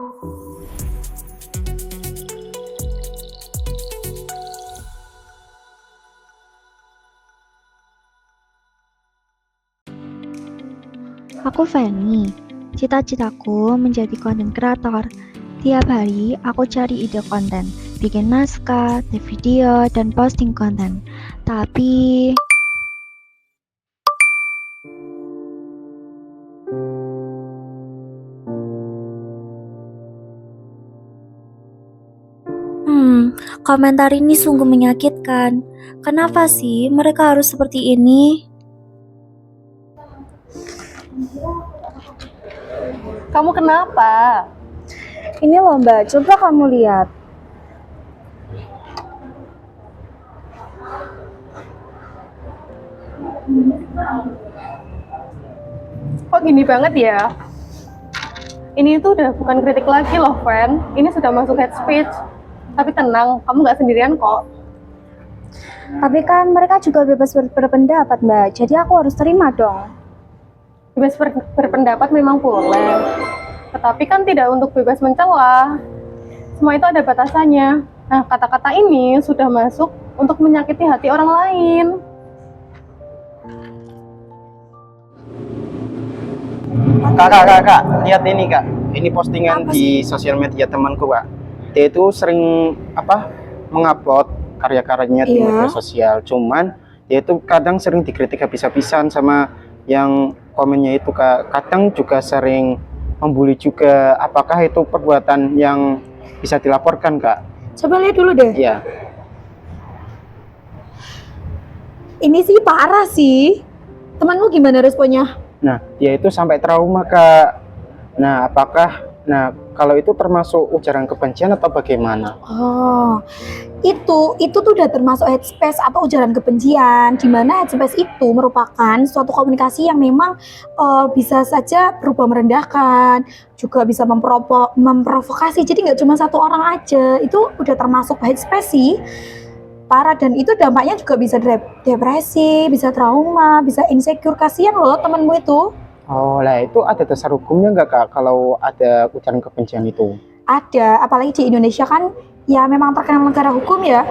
Aku Feni. Cita-citaku menjadi konten kreator. Tiap hari aku cari ide konten, bikin naskah, take video, dan posting konten. Tapi komentar ini sungguh menyakitkan. Kenapa sih mereka harus seperti ini? Kamu kenapa? Ini loh Mbak, coba kamu lihat. Kok gini banget ya? Ini tuh udah bukan kritik lagi loh, Fan. Ini sudah masuk hate speech. Tapi tenang, kamu nggak sendirian kok. Tapi kan mereka juga bebas berpendapat Mbak, jadi aku harus terima dong. Bebas berpendapat memang boleh. Tetapi kan tidak untuk bebas mencela. Semua itu ada batasannya. Nah, kata-kata ini sudah masuk untuk menyakiti hati orang lain. Kak, lihat ini kak. Ini postingan di sosial media temanku kak. Dia itu sering mengupload karya-karyanya di media sosial. Cuman dia itu kadang sering dikritik habis-habisan sama yang komennya itu kak. Kadang juga sering membuli juga. Apakah itu perbuatan yang bisa dilaporkan kak? Coba lihat dulu deh. Iya. Ini sih parah sih. Temanmu gimana responnya? Nah, dia itu sampai trauma kak. Kalau itu termasuk ujaran kebencian atau bagaimana? Oh, itu tuh udah termasuk hate speech atau ujaran kebencian, di mana hate speech itu merupakan suatu komunikasi yang memang bisa saja berubah merendahkan, juga bisa memprovokasi. Jadi nggak cuma satu orang aja, itu udah termasuk hate speech sih. Parah, dan itu dampaknya juga bisa depresi, bisa trauma, bisa insecure. Kasihan loh temenmu itu. Oh lah, itu ada dasar hukumnya nggak kak kalau ada ujaran kebencian itu? Ada, apalagi di Indonesia kan ya memang terkenal negara hukum ya.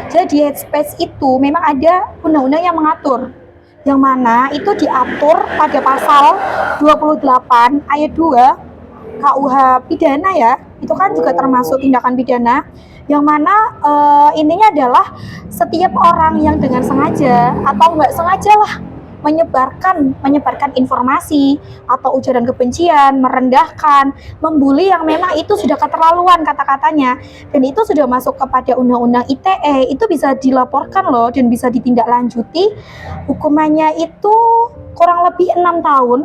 Jadi hate speech itu memang ada undang-undang yang mengatur, yang mana itu diatur pada pasal 28 ayat 2 KUH pidana ya. Itu kan juga termasuk tindakan pidana, yang mana intinya adalah setiap orang yang dengan sengaja atau nggak sengaja lah menyebarkan informasi atau ujaran kebencian, merendahkan, membuli yang memang itu sudah keterlaluan kata-katanya, dan itu sudah masuk kepada undang-undang ITE, itu bisa dilaporkan loh dan bisa ditindaklanjuti. Hukumannya itu kurang lebih 6 tahun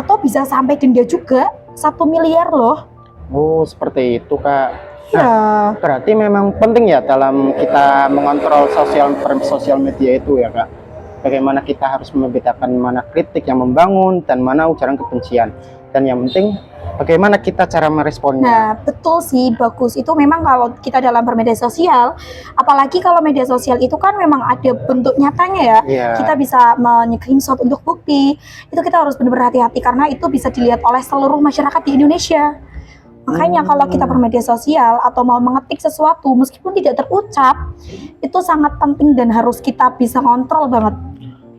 atau bisa sampai denda juga 1 miliar loh. Oh, seperti itu kak. Ya. Nah, berarti memang penting ya dalam kita mengontrol sosial media itu ya kak. Bagaimana kita harus membedakan mana kritik yang membangun dan mana ujaran kebencian. Dan yang penting bagaimana kita cara meresponnya. Nah, betul sih, bagus. Itu memang kalau kita dalam bermedia sosial, apalagi kalau media sosial itu kan memang ada bentuk nyatanya ya. Yeah. Kita bisa screenshot untuk bukti. Itu kita harus benar-benar hati-hati karena itu bisa dilihat oleh seluruh masyarakat di Indonesia. Makanya kalau kita bermedia sosial atau mau mengetik sesuatu meskipun tidak terucap, itu sangat penting dan harus kita bisa kontrol banget.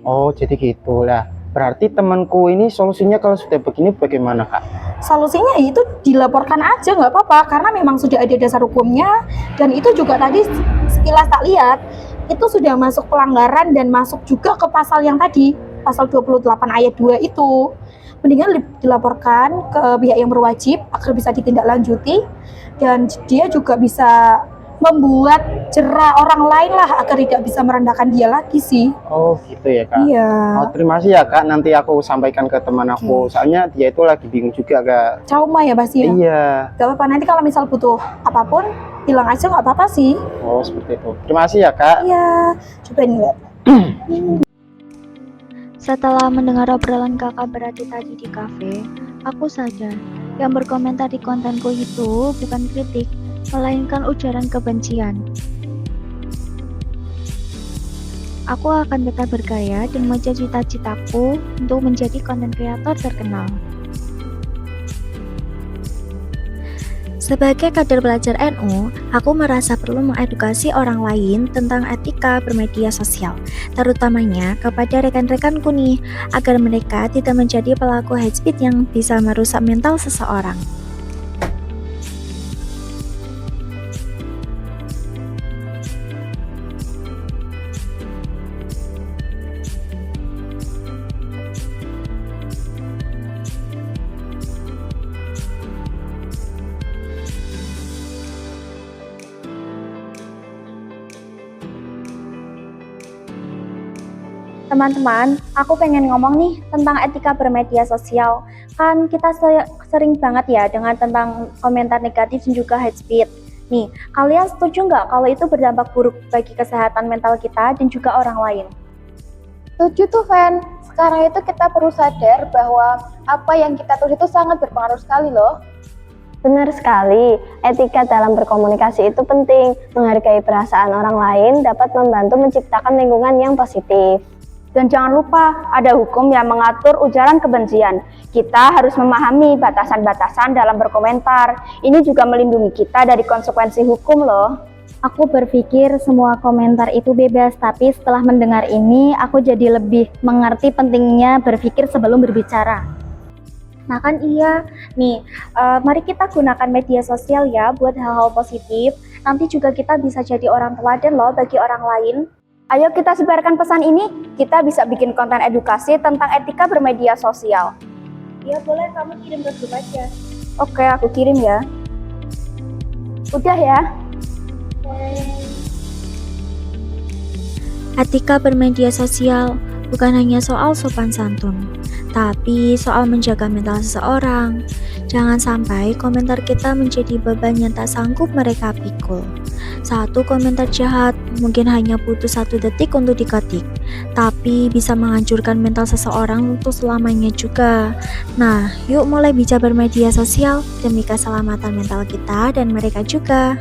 Oh, jadi gitulah. Berarti temanku ini solusinya kalau sudah begini bagaimana kak? Solusinya itu dilaporkan aja, nggak apa-apa, karena memang sudah ada dasar hukumnya. Dan itu juga tadi sekilas tak lihat, itu sudah masuk pelanggaran dan masuk juga ke pasal yang tadi, pasal 28 ayat 2 itu. Mendingan dilaporkan ke pihak yang berwajib agar bisa ditindaklanjuti, dan dia juga bisa membuat jera orang lain lah agar tidak bisa merendahkan dia lagi sih. Oh gitu ya kak. Iya. Oh, terima kasih ya kak, nanti aku sampaikan ke teman aku. Soalnya dia itu lagi bingung juga kak. Trauma ya pasti ya. Iya. Gak apa-apa, nanti kalau misal butuh apapun bilang aja, nggak apa-apa sih. Oh seperti itu. Terima kasih ya kak. Iya, coba ini lihat. Setelah mendengar obrolan kakak berarti tadi di kafe, aku sadar yang berkomentar di kontenku itu bukan kritik, melainkan ujaran kebencian. Aku akan tetap berkarya dan mengejar cita-citaku untuk menjadi konten kreator terkenal. Sebagai kader pelajar NU, aku merasa perlu mengedukasi orang lain tentang etika bermedia sosial, terutamanya kepada rekan-rekanku nih, agar mereka tidak menjadi pelaku hate speech yang bisa merusak mental seseorang. Teman-teman, aku pengen ngomong nih tentang etika bermedia sosial. Kan kita sering banget ya dengan tentang komentar negatif dan juga hate speech. Nih, kalian setuju nggak kalau itu berdampak buruk bagi kesehatan mental kita dan juga orang lain? Setuju tuh, Fen. Sekarang itu kita perlu sadar bahwa apa yang kita tulis itu sangat berpengaruh sekali loh. Benar sekali, etika dalam berkomunikasi itu penting. Menghargai perasaan orang lain dapat membantu menciptakan lingkungan yang positif. Dan jangan lupa, ada hukum yang mengatur ujaran kebencian. Kita harus memahami batasan-batasan dalam berkomentar. Ini juga melindungi kita dari konsekuensi hukum loh. Aku berpikir semua komentar itu bebas, tapi setelah mendengar ini, aku jadi lebih mengerti pentingnya berpikir sebelum berbicara. Nah kan iya, nih mari kita gunakan media sosial ya buat hal-hal positif. Nanti juga kita bisa jadi orang teladan loh bagi orang lain. Ayo kita sebarkan pesan ini, kita bisa bikin konten edukasi tentang etika bermedia sosial. Ya boleh, kamu kirim ke grup aja. Oke, aku kirim ya. Udah ya. Etika bermedia sosial bukan hanya soal sopan santun, tapi soal menjaga mental seseorang. Jangan sampai komentar kita menjadi beban yang tak sanggup mereka pikul. Satu komentar jahat mungkin hanya butuh 1 detik untuk diketik, tapi bisa menghancurkan mental seseorang untuk selamanya juga. Nah, yuk mulai bijak bermedia sosial demi keselamatan mental kita dan mereka juga.